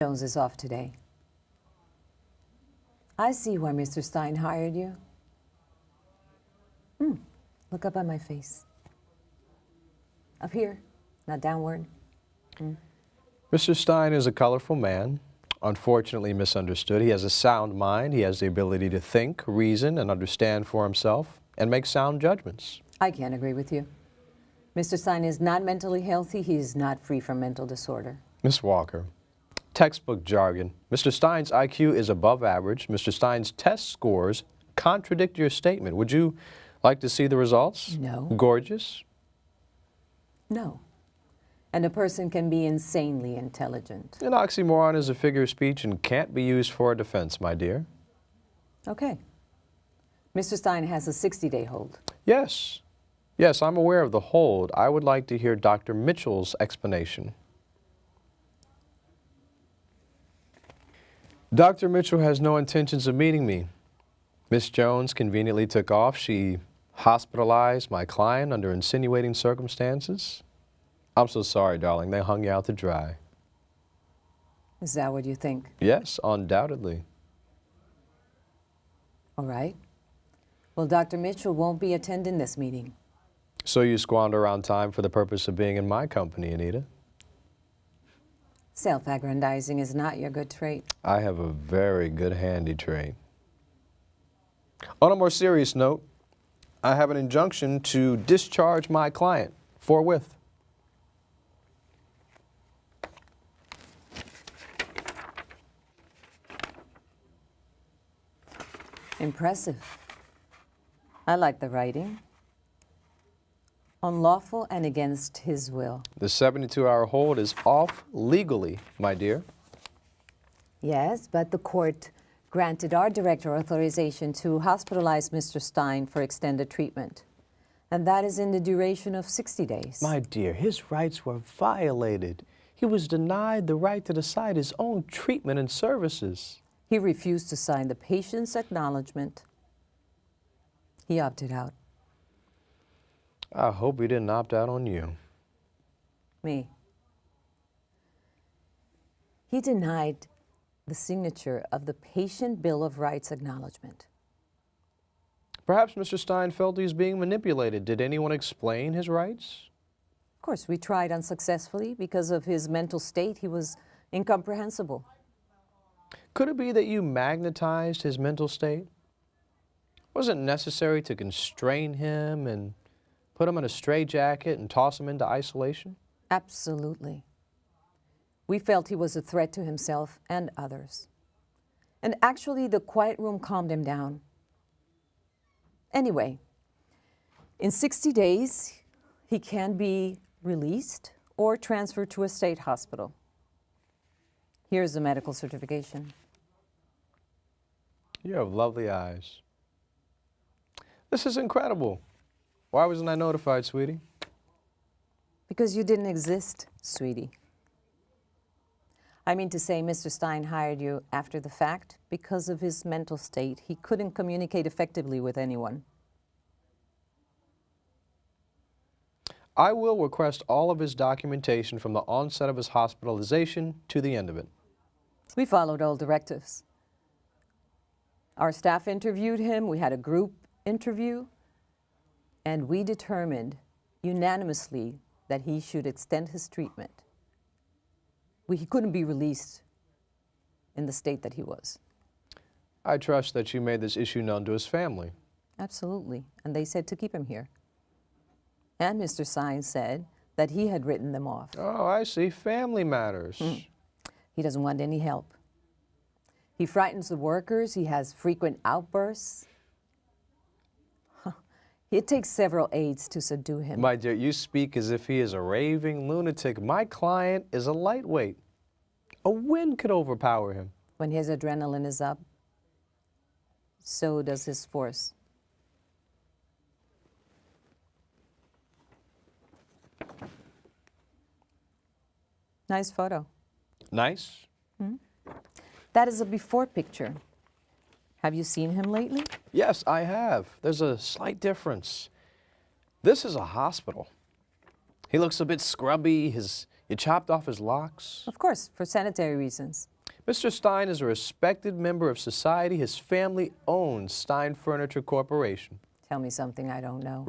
Jones is off today. I see why Mr. Stein hired you. Look up at my face. Up here, not downward. Mr. Stein is a colorful man, unfortunately misunderstood. He has a sound mind. He has the ability to think, reason, and understand for himself, and make sound judgments. I can't agree with you. Mr. Stein is not mentally healthy. He is not free from mental disorder. Miss Walker, textbook jargon. Mr. Stein's IQ is above average. Mr. Stein's test scores contradict your statement. Would you like to see the results? No. Gorgeous? No. And a person can be insanely intelligent. An oxymoron is a figure of speech and can't be used for a defense, my dear. Okay. Mr. Stein has a 60-day hold. Yes. Yes, I'm aware of the hold. I would like to hear Dr. Mitchell's explanation. Dr. Mitchell has no intentions of meeting me. Miss Jones conveniently took off. She hospitalized my client under insinuating circumstances. I'm so sorry, darling. They hung you out to dry. Is that what you think? Yes, undoubtedly. All right. Well, Dr. Mitchell won't be attending this meeting. So you squander around time for the purpose of being in my company, Anita? Self-aggrandizing is not your good trait. I have a very good handy trait. On a more serious note, I have an injunction to discharge my client forthwith. Impressive. I like the writing. Unlawful and against his will. The 72-hour hold is off legally, my dear. Yes, but the court granted our director authorization to hospitalize Mr. Stein for extended treatment. And that is in the duration of 60 days. My dear, his rights were violated. He was denied the right to decide his own treatment and services. He refused to sign the patient's acknowledgement. He opted out. I hope he didn't opt out on you. Me. He denied the signature of the Patient Bill of Rights acknowledgement. Perhaps Mr. Stein felt he was being manipulated. Did anyone explain his rights? Of course, we tried unsuccessfully. Because of his mental state, he was incomprehensible. Could it be that you magnetized his mental state? Was it necessary to constrain him and put him in a straitjacket and toss him into isolation? Absolutely. We felt he was a threat to himself and others. And actually, the quiet room calmed him down. Anyway, in 60 days, he can be released or transferred to a state hospital. Here's the medical certification. You have lovely eyes. This is incredible. Why wasn't I notified, sweetie? Because you didn't exist, sweetie. I mean to say, Mr. Stein hired you after the fact because of his mental state. He couldn't communicate effectively with anyone. I will request all of his documentation from the onset of his hospitalization to the end of it. We followed all directives. Our staff interviewed him. We had a group interview. And we determined unanimously that he should extend his treatment. He couldn't be released in the state that he was. I trust that you made this issue known to his family. Absolutely. And they said to keep him here. And Mr. Stein said that he had written them off. Oh, I see. Family matters. He doesn't want any help. He frightens the workers. He has frequent outbursts. It takes several aides to subdue him. My dear, you speak as if he is a raving lunatic. My client is a lightweight. A wind could overpower him. When his adrenaline is up, so does his force. Nice photo. Nice? That is a before picture. Have you seen him lately? Yes, I have. There's a slight difference. This is a hospital. He looks a bit scrubby. His You chopped off his locks? Of course, for sanitary reasons. Mr. Stein is a respected member of society. His family owns Stein Furniture Corporation. Tell me something I don't know.